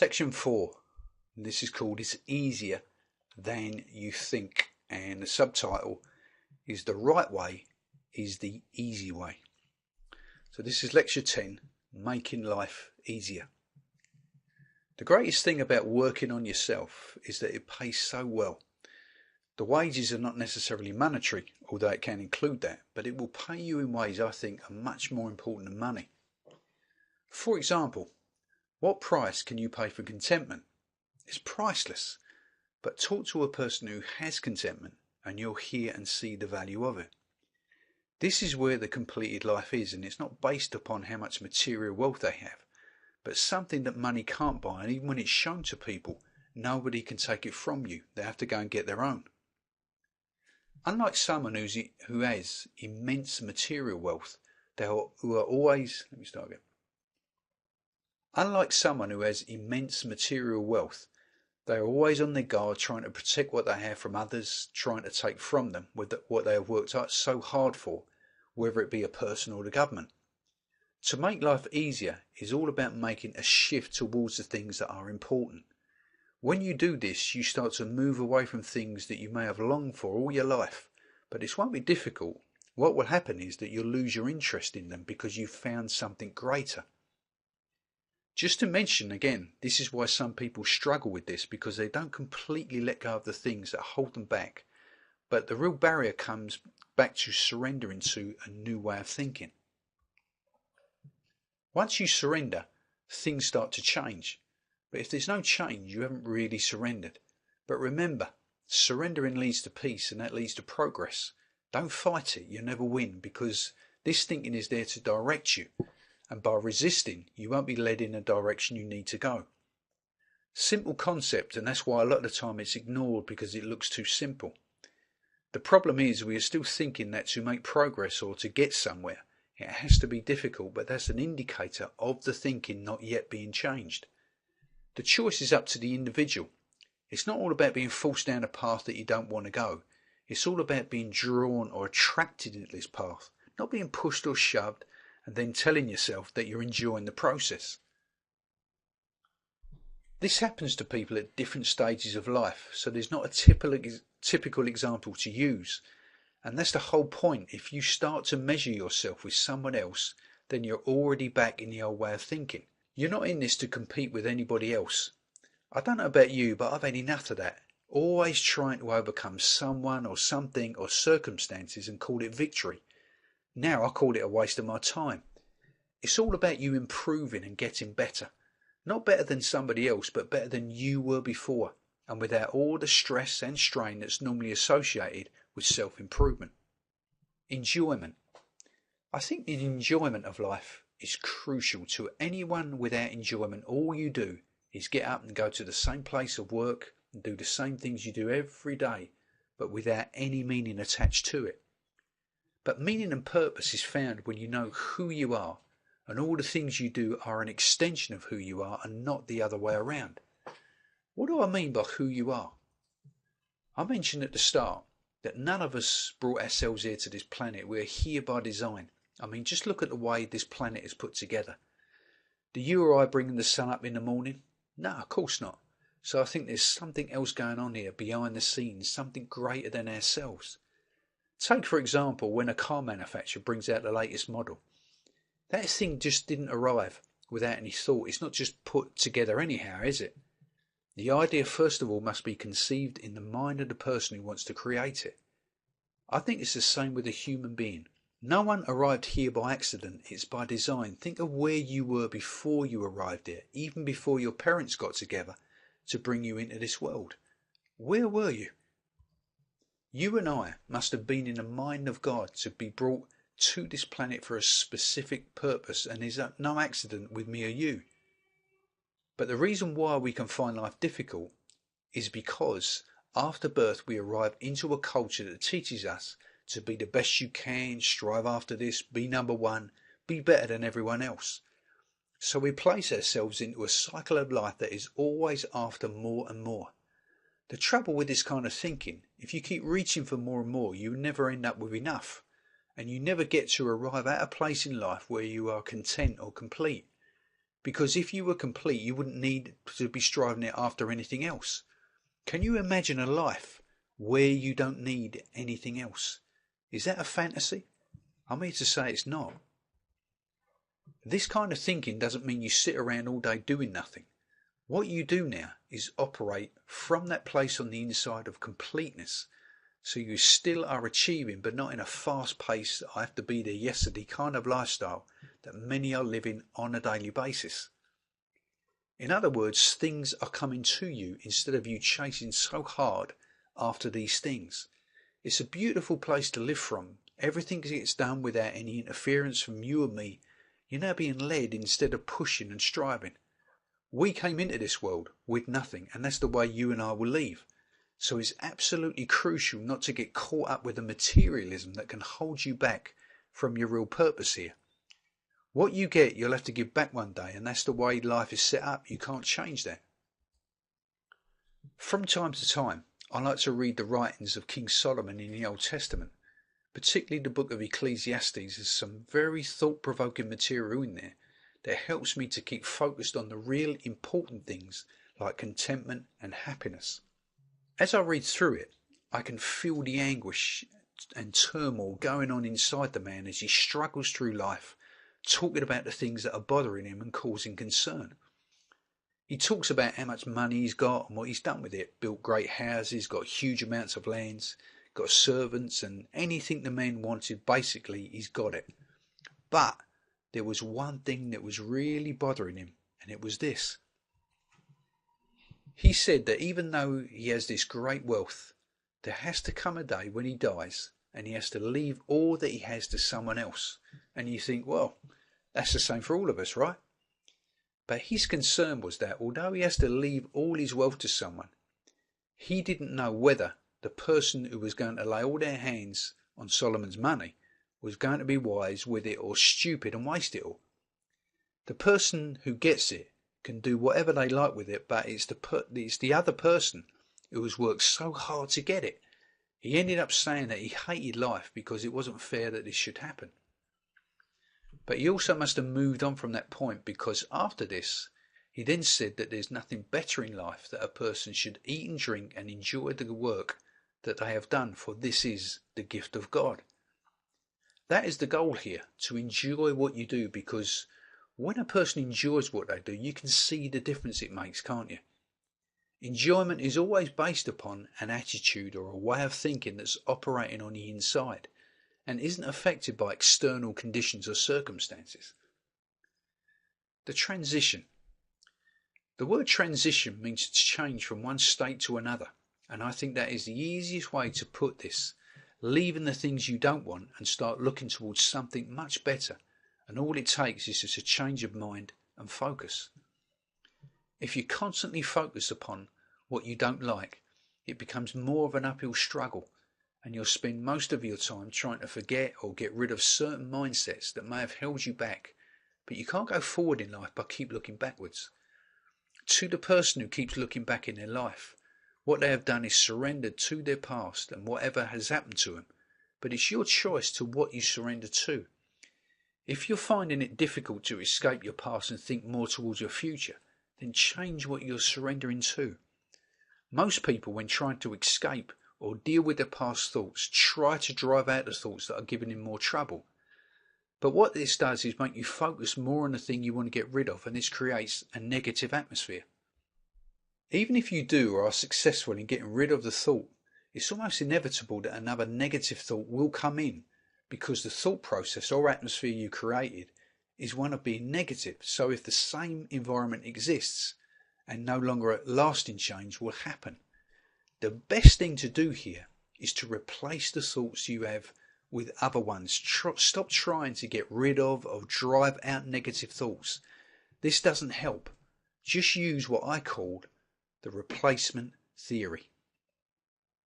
Section 4, and this is called It's Easier Than You Think, and the subtitle is The Right Way is the Easy Way. So this is Lecture 10, Making Life Easier. The greatest thing about working on yourself is that it pays so well. The wages are not necessarily monetary, although it can include that, but it will pay you in ways I think are much more important than money. For example, what price can you pay for contentment? It's priceless, but talk to a person who has contentment and you'll hear and see the value of it. This is where the completed life is, and it's not based upon how much material wealth they have, but something that money can't buy, and even when it's shown to people, nobody can take it from you. They have to go and get their own. Unlike someone who has immense material wealth, Unlike someone who has immense material wealth, they are always on their guard, trying to protect what they have from others, trying to take from them what they have worked out so hard for, whether it be a person or the government. To make life easier is all about making a shift towards the things that are important. When you do this, you start to move away from things that you may have longed for all your life, but this won't be difficult. What will happen is that you'll lose your interest in them because you've found something greater. Just to mention again, this is why some people struggle with this, because they don't completely let go of the things that hold them back. But the real barrier comes back to surrendering to a new way of thinking. Once you surrender, things start to change. But if there's no change, you haven't really surrendered. But remember, surrendering leads to peace, and that leads to progress. Don't fight it, you'll never win, because this thinking is there to direct you. And by resisting, you won't be led in a direction you need to go. Simple concept, and that's why a lot of the time it's ignored, because it looks too simple. The problem is we are still thinking that to make progress or to get somewhere, it has to be difficult, but that's an indicator of the thinking not yet being changed. The choice is up to the individual. It's not all about being forced down a path that you don't want to go. It's all about being drawn or attracted into this path, not being pushed or shoved, and then telling yourself that you're enjoying the process. This happens to people at different stages of life, so there's not a typical example to use. And that's the whole point. If you start to measure yourself with someone else, then you're already back in the old way of thinking. You're not in this to compete with anybody else. I don't know about you, but I've had enough of that. Always trying to overcome someone or something or circumstances and call it victory. Now I call it a waste of my time. It's all about you improving and getting better. Not better than somebody else, but better than you were before, and without all the stress and strain that's normally associated with self-improvement. Enjoyment. I think the enjoyment of life is crucial. To anyone without enjoyment, all you do is get up and go to the same place of work and do the same things you do every day, but without any meaning attached to it. But meaning and purpose is found when you know who you are, and all the things you do are an extension of who you are and not the other way around. What do I mean by who you are? I mentioned at the start that none of us brought ourselves here to this planet. We're here by design. I mean, just look at the way this planet is put together. Do you or I bring the sun up in the morning? No, of course not. So I think there's something else going on here behind the scenes, something greater than ourselves. Take, for example, when a car manufacturer brings out the latest model. That thing just didn't arrive without any thought. It's not just put together anyhow, is it? The idea, first of all, must be conceived in the mind of the person who wants to create it. I think it's the same with a human being. No one arrived here by accident. It's by design. Think of where you were before you arrived here, even before your parents got together to bring you into this world. Where were you? You and I must have been in the mind of God to be brought to this planet for a specific purpose, and there's no accident with me or you. But the reason why we can find life difficult is because after birth we arrive into a culture that teaches us to be the best you can, strive after this, be number one, be better than everyone else. So we place ourselves into a cycle of life that is always after more and more. The trouble with this kind of thinking, if you keep reaching for more and more, you never end up with enough, and you never get to arrive at a place in life where you are content or complete. Because if you were complete, you wouldn't need to be striving after anything else. Can you imagine a life where you don't need anything else? Is that a fantasy? I'm here to say it's not. This kind of thinking doesn't mean you sit around all day doing nothing. What you do now is operate from that place on the inside of completeness. So you still are achieving, but not in a fast pace, I have to be there yesterday kind of lifestyle that many are living on a daily basis. In other words, things are coming to you instead of you chasing so hard after these things. It's a beautiful place to live from. Everything gets done without any interference from you and me. You're now being led instead of pushing and striving. We came into this world with nothing, and that's the way you and I will leave. So it's absolutely crucial not to get caught up with the materialism that can hold you back from your real purpose here. What you get, you'll have to give back one day, and that's the way life is set up. You can't change that. From time to time, I like to read the writings of King Solomon in the Old Testament. Particularly the book of Ecclesiastes. There's some very thought-provoking material in there that helps me to keep focused on the real important things like contentment and happiness. As I read through it, I can feel the anguish and turmoil going on inside the man as he struggles through life, talking about the things that are bothering him and causing concern. He talks about how much money he's got and what he's done with it. Built great houses, got huge amounts of lands, got servants, and anything the man wanted, basically, he's got it. But there was one thing that was really bothering him, and it was this. He said that even though he has this great wealth, there has to come a day when he dies and he has to leave all that he has to someone else. And you think, well, that's the same for all of us, right? But his concern was that although he has to leave all his wealth to someone, he didn't know whether the person who was going to lay all their hands on Solomon's money was going to be wise with it or stupid and waste it all. The person who gets it can do whatever they like with it, but it's the other person who has worked so hard to get it. He ended up saying that he hated life because it wasn't fair that this should happen. But he also must have moved on from that point, because after this, he then said that there's nothing better in life that a person should eat and drink and enjoy the work that they have done, for this is the gift of God. That is the goal here, to enjoy what you do, because when a person enjoys what they do, you can see the difference it makes, can't you? Enjoyment is always based upon an attitude or a way of thinking that's operating on the inside and isn't affected by external conditions or circumstances. The transition. The word transition means to change from one state to another, and I think that is the easiest way to put this. Leaving the things you don't want and start looking towards something much better, and all it takes is just a change of mind and focus. If you constantly focus upon what you don't like, it becomes more of an uphill struggle, and you'll spend most of your time trying to forget or get rid of certain mindsets that may have held you back. But you can't go forward in life by keep looking backwards. To the person who keeps looking back in their life, what they have done is surrendered to their past and whatever has happened to them. But it's your choice to what you surrender to. If you're finding it difficult to escape your past and think more towards your future, then change what you're surrendering to. Most people, when trying to escape or deal with their past thoughts, try to drive out the thoughts that are giving them more trouble. But what this does is make you focus more on the thing you want to get rid of, and this creates a negative atmosphere. Even if you do or are successful in getting rid of the thought, it's almost inevitable that another negative thought will come in, because the thought process or atmosphere you created is one of being negative. So if the same environment exists and no longer a lasting change will happen, the best thing to do here is to replace the thoughts you have with other ones. Stop trying to get rid of or drive out negative thoughts. This doesn't help. Just use what I called the replacement theory.